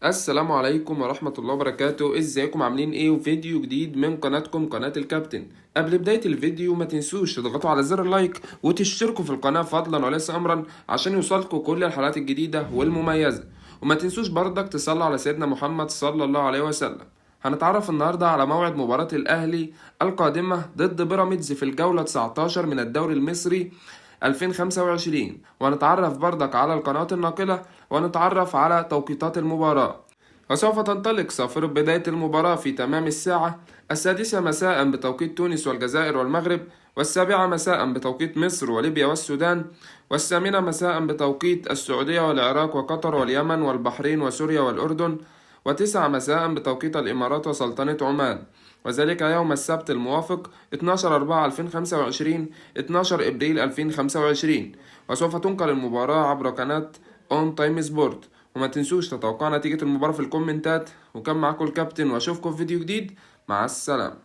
السلام عليكم ورحمة الله وبركاته. ازيكم عاملين ايه؟ وفيديو جديد من قناتكم قناة الكابتن. قبل بداية الفيديو ما تنسوش تضغطوا على زر اللايك وتشتركوا في القناة فضلا وليس امرا عشان يوصلكم كل الحلقات الجديدة والمميزة. وما تنسوش برضك تصلوا على سيدنا محمد صلى الله عليه وسلم. هنتعرف النهاردة على موعد مباراة الأهلي القادمة ضد بيراميدز في الجولة 19 من الدوري المصري 2025، وهنتعرف برضك على القنوات الناقلة، ونتعرف على توقيتات المباراة. وسوف تنطلق صافرة بداية المباراة في تمام الساعة 6 مساء بتوقيت تونس والجزائر والمغرب، 7 مساء بتوقيت مصر وليبيا والسودان، 8 مساء بتوقيت السعودية والعراق وقطر واليمن والبحرين وسوريا والأردن، 9 مساء بتوقيت الإمارات وسلطنة عمان، وذلك يوم السبت الموافق 12/4/2025 12 إبريل 2025. وسوف تنقل المباراة عبر قناة اون تايم سبورت. وما تنسوش تتوقعوا نتيجة المباراة في الكومنتات. وكان معاكم الكابتن، واشوفكم في فيديو جديد. مع السلامة.